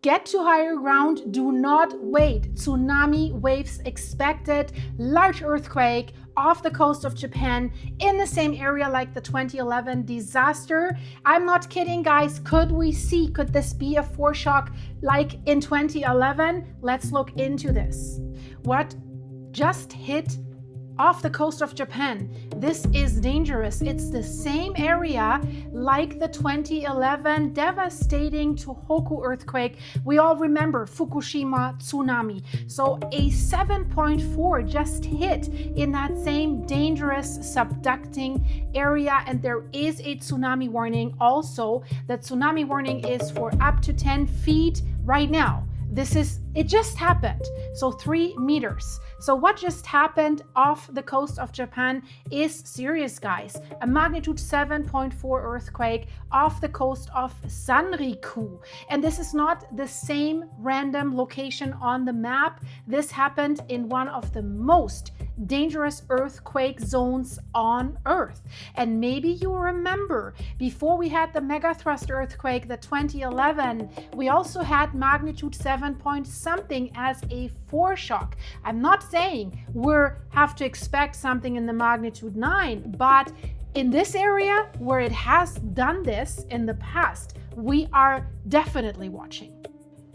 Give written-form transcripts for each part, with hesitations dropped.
Get to higher ground, do not wait. Tsunami waves expected, large earthquake off the coast of Japan in the same area like the 2011 disaster. I'm not kidding, guys. Could this be a foreshock like in 2011? Let's look into this. What just hit off the coast of Japan? This is dangerous. It's the same area like the 2011 devastating Tohoku earthquake. We all remember Fukushima tsunami. So a 7.4 just hit in that same dangerous subducting area, and there is a tsunami warning. Also, the tsunami warning is for up to 10 feet right now. It just happened. So 3 meters. So what just happened off the coast of Japan is serious, guys. A magnitude 7.4 earthquake off the coast of Sanriku. And this is not the same random location on the map. This happened in one of the most dangerous earthquake zones on Earth. And maybe you remember, before we had the megathrust earthquake, the 2011, we also had magnitude 7 point something as a foreshock. I'm not saying we have to expect something in the magnitude 9, but in this area where it has done this in the past, we are definitely watching.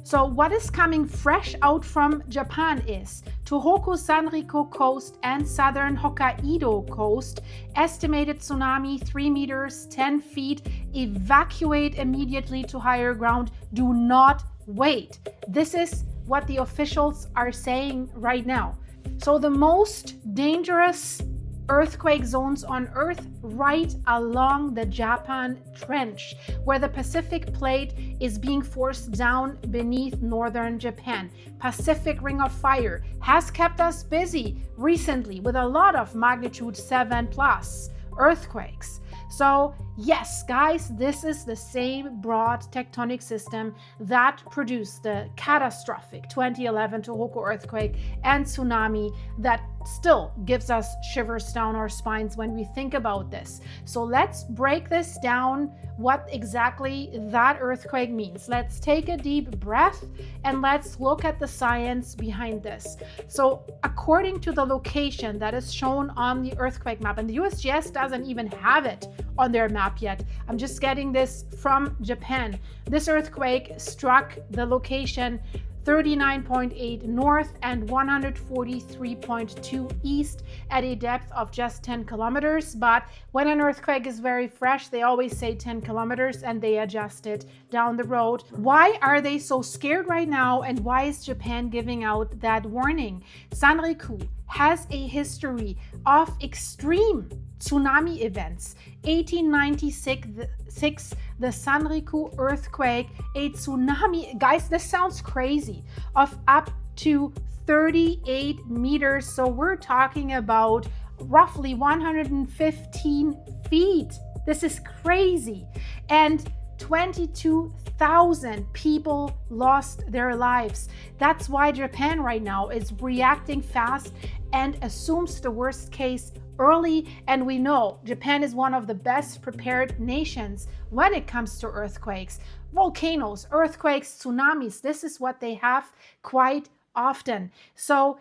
So what is coming fresh out from Japan is Tohoku Sanriku coast and southern Hokkaido coast. Estimated tsunami 3 meters, 10 feet. Evacuate immediately to higher ground. Do not wait. This is what the officials are saying right now. So the most dangerous earthquake zones on Earth right along the Japan Trench, where the Pacific plate is being forced down beneath northern Japan. Pacific Ring of Fire has kept us busy recently with a lot of magnitude 7 plus earthquakes. So yes, guys, this is the same broad tectonic system that produced the catastrophic 2011 Tohoku earthquake and tsunami that still gives us shivers down our spines when we think about this. So let's break this down, what exactly that earthquake means. Let's take a deep breath and let's look at the science behind this. So according to the location that is shown on the earthquake map, and the USGS doesn't even have it on their map yet, I'm just getting this from Japan. This earthquake struck the location 39.8 north and 143.2 east at a depth of just 10 kilometers. But when an earthquake is very fresh, they always say 10 kilometers and they adjust it down the road. Why are they so scared right now, and why is Japan giving out that warning? Sanriku has a history of extreme tsunami events. 1896, the Sanriku earthquake, a tsunami, guys, this sounds crazy, of up to 38 meters. So we're talking about roughly 115 feet. This is crazy. And 22,000 people lost their lives. That's why Japan right now is reacting fast and assumes the worst case early. And we know Japan is one of the best prepared nations when it comes to earthquakes, volcanoes, earthquakes, tsunamis. This is what they have quite often. So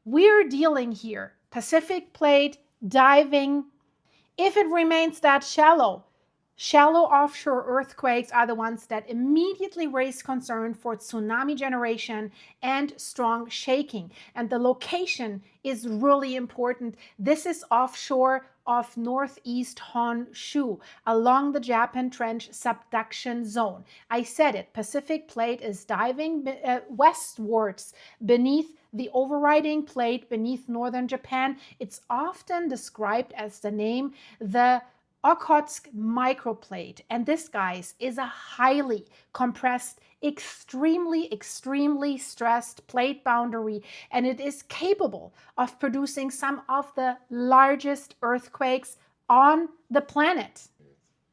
we're dealing here, Pacific plate diving. If it remains that shallow offshore earthquakes are the ones that immediately raise concern for tsunami generation and strong shaking. And the location is really important. This is offshore of northeast Honshu, along the Japan Trench subduction zone. I said it, Pacific plate is diving westwards beneath the overriding plate beneath northern Japan. It's often described as the name, the Okhotsk microplate. And this, guys, is a highly compressed, extremely stressed plate boundary, and it is capable of producing some of the largest earthquakes on the planet.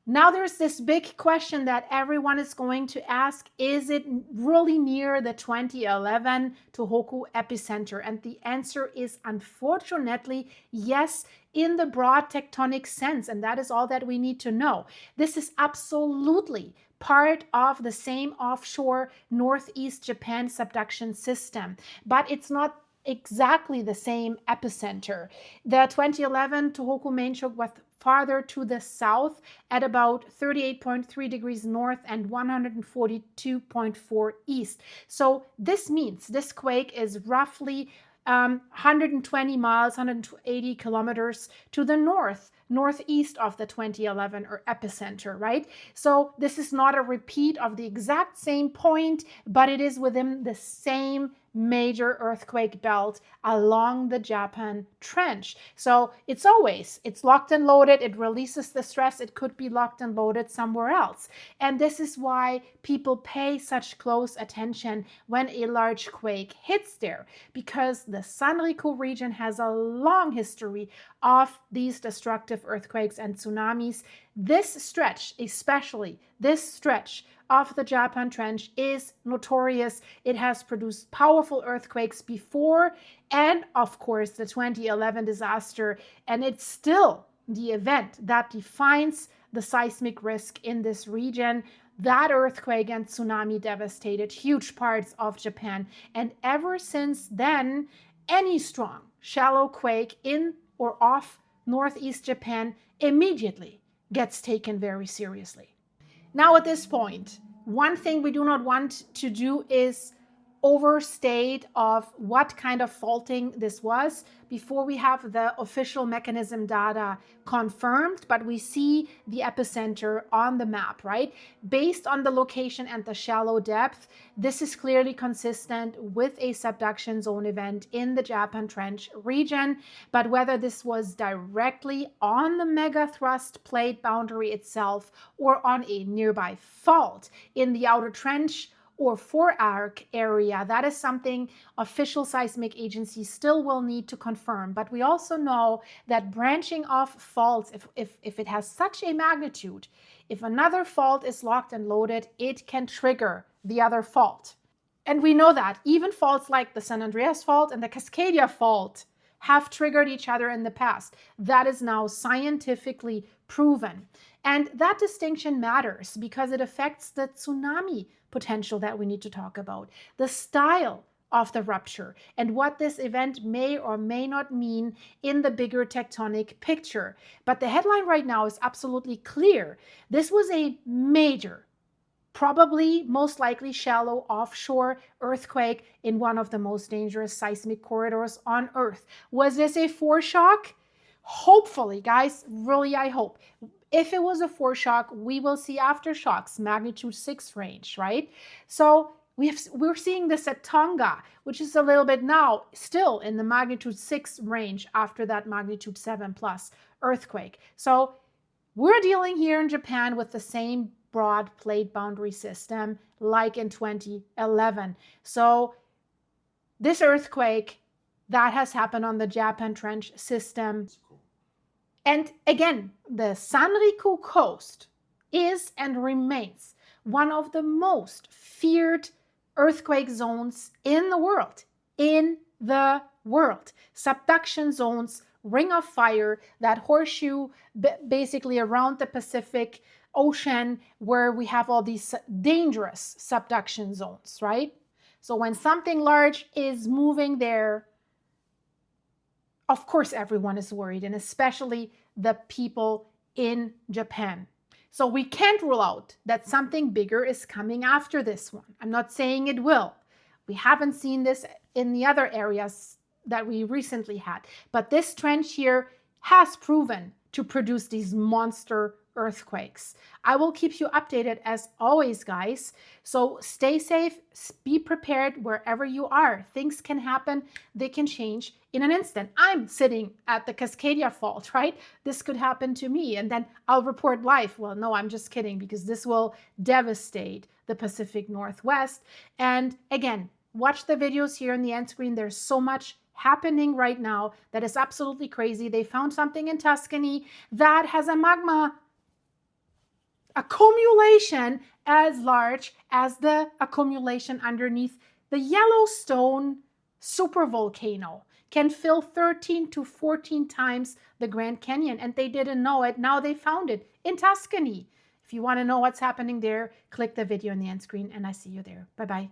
Now there's this big question that everyone is going to ask: is it really near the 2011 Tohoku epicenter? And the answer is unfortunately yes, in the broad tectonic sense, and that is all that we need to know. This is absolutely part of the same offshore northeast Japan subduction system, but it's not exactly the same epicenter. The 2011 Tohoku main shock was farther to the south at about 38.3 degrees north and 142.4 east. So this means this quake is roughly 120 miles, 180 kilometers to the northeast of the 2011 epicenter, right? So this is not a repeat of the exact same point, but it is within the same major earthquake belt along the Japan Trench. So it's locked and loaded. It releases the stress. It could be locked and loaded somewhere else. And this is why people pay such close attention when a large quake hits there, because the Sanriku region has a long history of these destructive earthquakes and tsunamis. This stretch, especially this stretch of the Japan Trench, is notorious. It has produced powerful earthquakes before, and of course the 2011 disaster, and it's still the event that defines the seismic risk in this region. That earthquake and tsunami devastated huge parts of Japan, and ever since then, any strong, shallow quake in or off northeast Japan immediately gets taken very seriously. Now, at this point, one thing we do not want to do is overstate of what kind of faulting this was before we have the official mechanism data confirmed, but we see the epicenter on the map, right? Based on the location and the shallow depth, this is clearly consistent with a subduction zone event in the Japan Trench region, but whether this was directly on the megathrust plate boundary itself or on a nearby fault in the outer trench or forearc area, that is something official seismic agencies still will need to confirm. But we also know that branching off faults, if it has such a magnitude, if another fault is locked and loaded, it can trigger the other fault. And we know that even faults like the San Andreas fault and the Cascadia fault have triggered each other in the past. That is now scientifically proven. And that distinction matters because it affects the tsunami potential that we need to talk about, the style of the rupture, and what this event may or may not mean in the bigger tectonic picture. But the headline right now is absolutely clear. This was a major, probably most likely shallow offshore earthquake in one of the most dangerous seismic corridors on Earth. Was this a foreshock? Hopefully, guys, really I hope. If it was a foreshock, we will see aftershocks, magnitude 6 range, right? So we're seeing this at Tonga, which is a little bit now still in the magnitude 6 range after that magnitude 7 plus earthquake. So we're dealing here in Japan with the same broad plate boundary system like in 2011. So this earthquake that has happened on the Japan Trench system. And again, the Sanriku coast is and remains one of the most feared earthquake zones in the world. Subduction zones, ring of fire, that horseshoe basically around the Pacific Ocean where we have all these dangerous subduction zones, right? So when something large is moving there, of course, everyone is worried, and especially the people in Japan. So we can't rule out that something bigger is coming after this one. I'm not saying it will. We haven't seen this in the other areas that we recently had. But this trench here has proven to produce these monster earthquakes. I will keep you updated as always, guys. So stay safe, be prepared wherever you are. Things can happen, they can change in an instant. I'm sitting at the Cascadia fault, right? This could happen to me and then I'll report live. Well, no, I'm just kidding, because this will devastate the Pacific Northwest. And again, watch the videos here on the end screen. There's so much happening right now that is absolutely crazy. They found something in Tuscany that has a magma accumulation as large as the accumulation underneath the Yellowstone supervolcano. Can fill 13 to 14 times the Grand Canyon, and they didn't know it. Now they found it in Tuscany. If you want to know what's happening there, click the video on the end screen and I see you there. Bye-bye.